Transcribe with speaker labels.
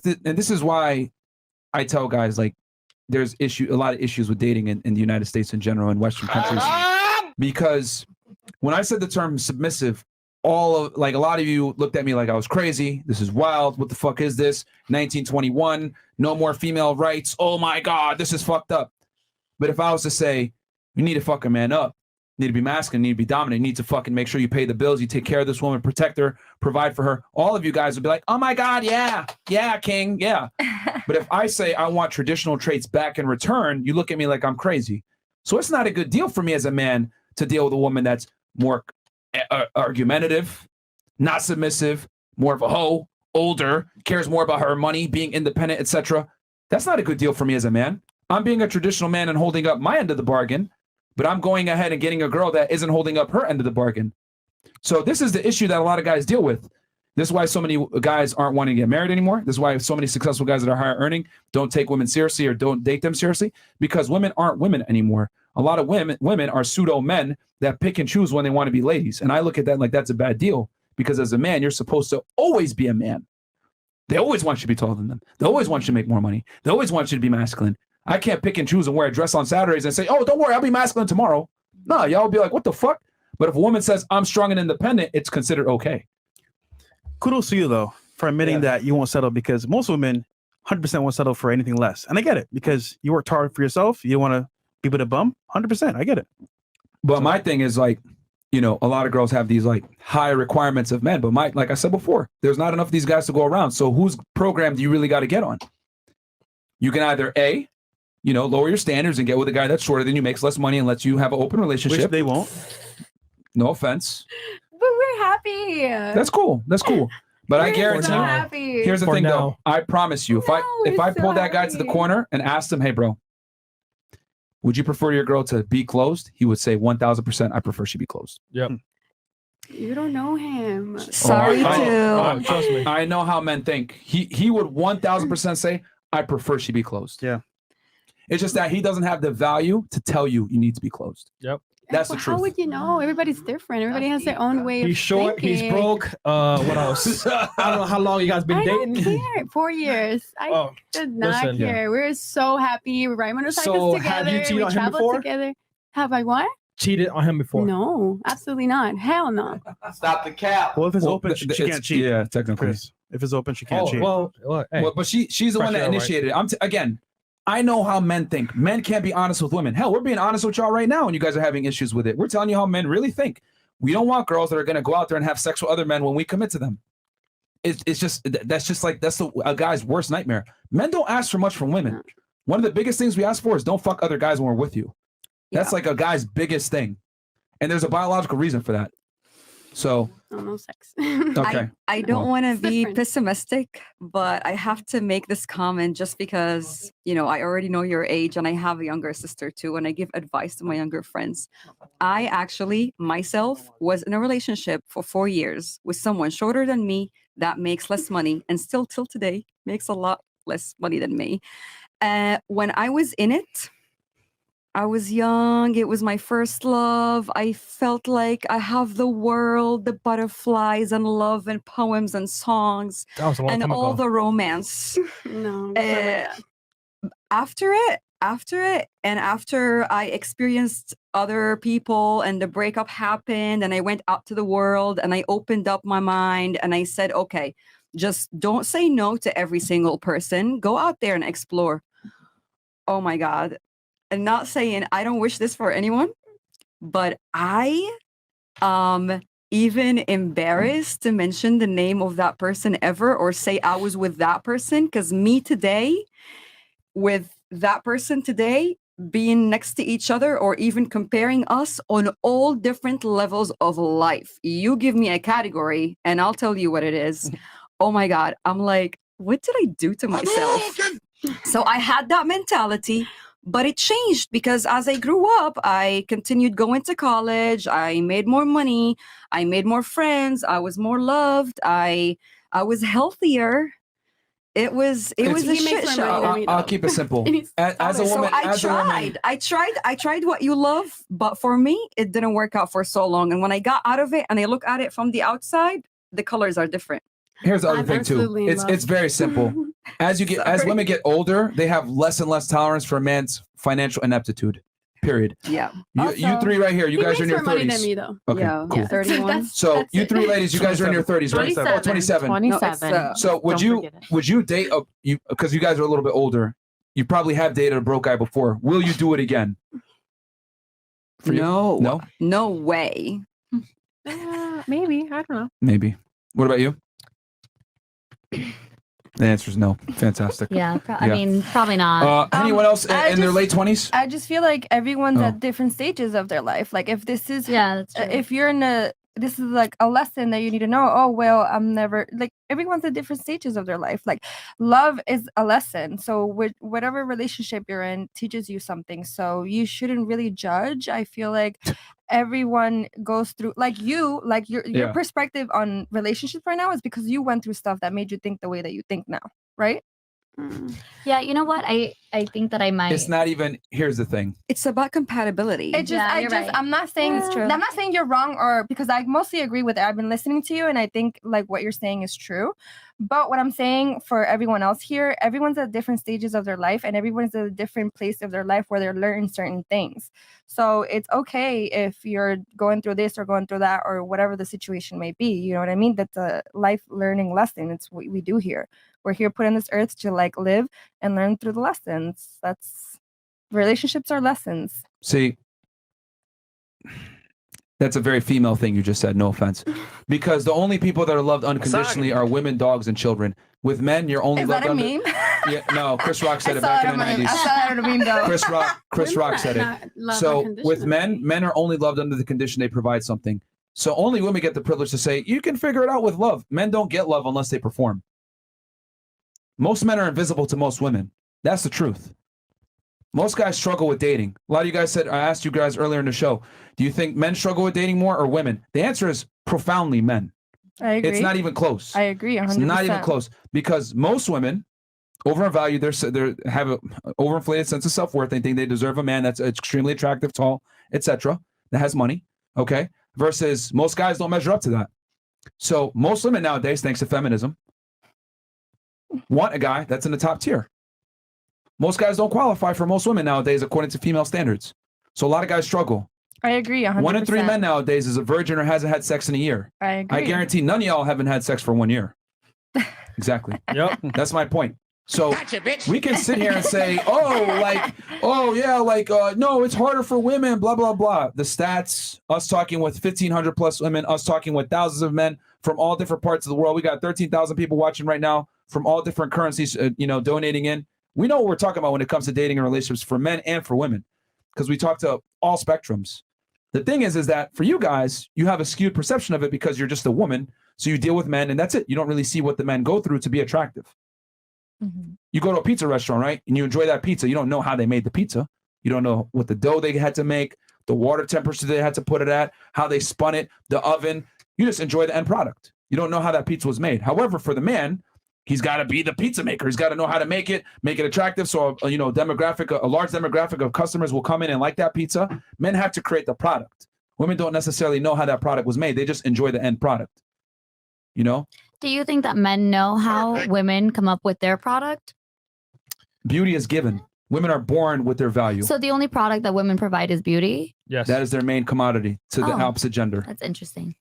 Speaker 1: and this is why I tell guys, like, there's a lot of issues with dating in the United States in general and Western countries. Because when I said the term submissive, a lot of you looked at me like I was crazy. This is wild. What the fuck is this? 1921, no more female rights. Oh my God, this is fucked up. But if I was to say, you need to fuck a man up, you need to be masculine, you need to be dominant, you need to fucking make sure you pay the bills, you take care of this woman, protect her, provide for her, all of you guys would be like, oh my God, yeah, king, yeah. But if I say I want traditional traits back in return, you look at me like I'm crazy. So it's not a good deal for me as a man to deal with a woman that's more argumentative, not submissive, more of a hoe, older, cares more about her money, being independent, etc. That's not a good deal for me as a man. I'm being a traditional man and holding up my end of the bargain, but I'm going ahead and getting a girl that isn't holding up her end of the bargain. So this is the issue that a lot of guys deal with. This is why so many guys aren't wanting to get married anymore. This is why so many successful guys that are higher earning don't take women seriously or don't date them seriously, because women aren't women anymore. A lot of women are pseudo men that pick and choose when they want to be ladies. And I look at that like that's a bad deal, because as a man, you're supposed to always be a man. They always want you to be taller than them. They always want you to make more money. They always want you to be masculine. I can't pick and choose and wear a dress on Saturdays and say, oh, don't worry, I'll be masculine tomorrow. No, y'all will be like, what the fuck? But if a woman says, I'm strong and independent, it's considered okay.
Speaker 2: Kudos to you, though, for admitting that you won't settle, because most women 100% won't settle for anything less. And I get it, because you worked hard for yourself. You want to be with a bum. 100%. I get it.
Speaker 1: But my thing is, like, you know, a lot of girls have these like high requirements of men. But like I said before, there's not enough of these guys to go around. So whose program do you really got to get on? You can either A, you know, lower your standards and get with a guy that's shorter than you, makes less money, and lets you have an open relationship.
Speaker 2: Which they won't.
Speaker 1: No offense.
Speaker 3: But we're happy.
Speaker 1: That's cool. That's cool. But I guarantee
Speaker 3: so
Speaker 1: you,
Speaker 3: happy.
Speaker 1: here's the thing though. I promise you, if I pulled that guy to the
Speaker 3: happy.
Speaker 1: corner and asked him, hey bro, would you prefer your girl to be closed? He would say 1000%, I prefer she be closed.
Speaker 4: Yep.
Speaker 3: You don't know him.
Speaker 5: Sorry, too.
Speaker 4: Trust me.
Speaker 1: I know how men think. He would 1000% say, I prefer she be closed.
Speaker 2: Yeah.
Speaker 1: It's just that he doesn't have the value to tell you you need to be closed.
Speaker 4: Yep.
Speaker 1: That's the truth.
Speaker 3: How would you know? Everybody's different. Everybody has their own way of
Speaker 4: He's short.
Speaker 3: thinking.
Speaker 4: He's broke. What else? I don't know how long you guys been
Speaker 3: I
Speaker 4: dating.
Speaker 3: don't care. 4 years. I did not
Speaker 4: listen,
Speaker 3: care. We're so happy. We ride motorcycles
Speaker 4: So,
Speaker 3: together.
Speaker 4: have you cheated
Speaker 3: we
Speaker 4: on him
Speaker 3: travel
Speaker 4: before?
Speaker 3: together. Have I what?
Speaker 4: Cheated on him before?
Speaker 3: No, absolutely not. Hell no.
Speaker 6: Stop the cap.
Speaker 2: Well, if it's
Speaker 1: Well,
Speaker 2: open, she
Speaker 1: it's-
Speaker 2: can't cheat.
Speaker 1: Yeah, technically.
Speaker 2: Chris. If it's open, she can't cheat.
Speaker 4: Well, hey.
Speaker 1: Well, but she's the one that
Speaker 4: Pressure, right?
Speaker 1: initiated it. Again, I know how men think. Men can't be honest with women. Hell, we're being honest with y'all right now, and you guys are having issues with it. We're telling you how men really think. We don't want girls that are going to go out there and have sex with other men when we commit to them. It's just that's a guy's worst nightmare. Men don't ask for much from women. One of the biggest things we ask for is don't fuck other guys when we're with you. That's like a guy's biggest thing, and there's a biological reason for that. So,
Speaker 3: no sex.
Speaker 1: okay.
Speaker 5: I don't want to be pessimistic, but I have to make this comment just because, you know, I already know your age and I have a younger sister too, and I give advice to my younger friends. I actually, myself, was in a relationship for 4 years with someone shorter than me that makes less money and still till today makes a lot less money than me. When I was in it, I was young. It was my first love. I felt like I have the world, the butterflies and love and poems and songs and all the romance.
Speaker 3: No.
Speaker 5: After it, and after I experienced other people and the breakup happened and I went out to the world and I opened up my mind and I said, okay, just don't say no to every single person. Go out there and explore. Oh my God. I'm not saying I don't wish this for anyone, but I even embarrassed to mention the name of that person ever or say I was with that person, because me today with that person today being next to each other or even comparing us on all different levels of life. You give me a category and I'll tell you what it is. Oh my God. I'm like, what did I do to myself? So I had that mentality. But it changed because as I grew up, I continued going to college. I made more money. I made more friends. I was more loved. I was healthier. It was a shit show.
Speaker 1: I'll keep it simple. As a woman,
Speaker 5: I tried what you love, but for me, it didn't work out for so long. And when I got out of it and I look at it from the outside, the colors are different.
Speaker 1: here's the other
Speaker 3: I'm
Speaker 1: thing too.
Speaker 3: absolutely in love.
Speaker 1: It's very simple. As women get older, they have less and less tolerance for a man's financial ineptitude. Period.
Speaker 5: Yeah.
Speaker 1: You three right here, you
Speaker 3: He
Speaker 1: guys are in
Speaker 3: makes
Speaker 1: your
Speaker 3: more money
Speaker 1: 30s.
Speaker 3: than me though.
Speaker 1: Okay,
Speaker 5: Yeah.
Speaker 1: cool.
Speaker 5: 31.
Speaker 1: So you three ladies, you guys are in your 30s, right?
Speaker 4: 27.
Speaker 1: 27.
Speaker 6: 27.
Speaker 5: No,
Speaker 1: So would
Speaker 6: Don't
Speaker 1: you
Speaker 6: forget it.
Speaker 1: would you date because you guys are a little bit older? You probably have dated a broke guy before. Will you do it again? For you?
Speaker 5: No.
Speaker 1: No?
Speaker 5: No way.
Speaker 6: Maybe. I don't know.
Speaker 1: Maybe. What about you? The answer is no. Fantastic.
Speaker 6: Yeah. I
Speaker 1: Yeah.
Speaker 6: mean, probably not.
Speaker 1: Anyone else in,
Speaker 7: I
Speaker 1: in their
Speaker 7: just-
Speaker 1: late 20s?
Speaker 7: I just feel like everyone's
Speaker 1: Oh.
Speaker 7: at different stages of their life. Like if this is
Speaker 6: Yeah, that's true.
Speaker 7: if you're in this is like a lesson that you need to know. Oh well, I'm never like everyone's at different stages of their life. Like love is a lesson. So with whatever relationship you're in teaches you something. So you shouldn't really judge. I feel like everyone goes through your
Speaker 1: Yeah.
Speaker 7: perspective on relationships right now is because you went through stuff that made you think the way that you think now, right?
Speaker 6: Yeah, you know what? I think that I might.
Speaker 1: It's not even. Here's the thing.
Speaker 5: It's about compatibility.
Speaker 7: It just,
Speaker 6: Yeah, you're right.
Speaker 7: I'm not saying
Speaker 6: It's true.
Speaker 7: I'm not saying you're wrong or because I mostly agree with it. I've been listening to you and I think like what you're saying is true. But what I'm saying for everyone else here, everyone's at different stages of their life and everyone's at a different place of their life where they're learning certain things. So it's okay if you're going through this or going through that or whatever the situation may be. You know what I mean? That's a life learning lesson. It's what we do here. We're here put on this earth to like live and learn through the lessons. That's relationships are lessons.
Speaker 1: See, that's a very female thing you just said. No offense, because the only people that are loved unconditionally are women, dogs, and children. With men, you're only
Speaker 7: Is
Speaker 1: loved
Speaker 7: that a
Speaker 1: under.
Speaker 7: meme?
Speaker 1: Yeah, no, Chris Rock said
Speaker 7: I
Speaker 1: it
Speaker 7: saw
Speaker 1: back
Speaker 7: it
Speaker 1: in the
Speaker 7: on my-
Speaker 1: 90s.
Speaker 7: I saw it on a meme though.
Speaker 1: Chris
Speaker 3: Women
Speaker 1: Rock
Speaker 3: are
Speaker 1: said it.
Speaker 3: not loved
Speaker 1: So with
Speaker 3: unconditionally.
Speaker 1: men are only loved under the condition they provide something. So only women get the privilege to say, you can figure it out with love. Men don't get love unless they perform. Most men are invisible to most women. That's the truth. Most guys struggle with dating. A lot of you guys said, I asked you guys earlier in the show, do you think men struggle with dating more or women? The answer is profoundly men.
Speaker 7: I agree.
Speaker 1: It's not even close.
Speaker 7: I agree 100%.
Speaker 1: It's not even close because most women overvalue they have an overinflated sense of self-worth. They think they deserve a man that's extremely attractive, tall, etc., that has money, okay? Versus most guys don't measure up to that. So most women nowadays, thanks to feminism, want a guy that's in the top tier. Most guys don't qualify for most women nowadays according to female standards. So a lot of guys struggle.
Speaker 7: I agree 100%.
Speaker 1: 1 in 3 men nowadays is a virgin or hasn't had sex in a year.
Speaker 7: I agree.
Speaker 1: I guarantee none of y'all haven't had sex for 1 year. Exactly.
Speaker 4: Yep.
Speaker 1: That's my point. So we can sit here and say, no, it's harder for women, blah, blah, blah. The stats, us talking with 1,500 plus women, us talking with thousands of men from all different parts of the world. We got 13,000 people watching right now from all different currencies, donating in. We know what we're talking about when it comes to dating and relationships for men and for women because we talk to all spectrums. The thing is that for you guys, you have a skewed perception of it because you're just a woman. So you deal with men and that's it. You don't really see what the men go through to be attractive.
Speaker 7: Mm-hmm.
Speaker 1: You go to a pizza restaurant, right? And you enjoy that pizza. You don't know how they made the pizza. You don't know what the dough they had to make, the water temperature they had to put it at, how they spun it, the oven. You just enjoy the end product. You don't know how that pizza was made. However, for the man, he's got to be the pizza maker. He's got to know how to make it attractive. So, a large demographic of customers will come in and like that pizza. Men have to create the product. Women don't necessarily know how that product was made. They just enjoy the end product. You know?
Speaker 6: Do you think that men know how women come up with their product?
Speaker 1: Beauty is given. Women are born with their value.
Speaker 6: So the only product that women provide is beauty?
Speaker 4: Yes.
Speaker 1: That is their main commodity to the
Speaker 6: Oh.
Speaker 1: opposite gender.
Speaker 6: That's interesting.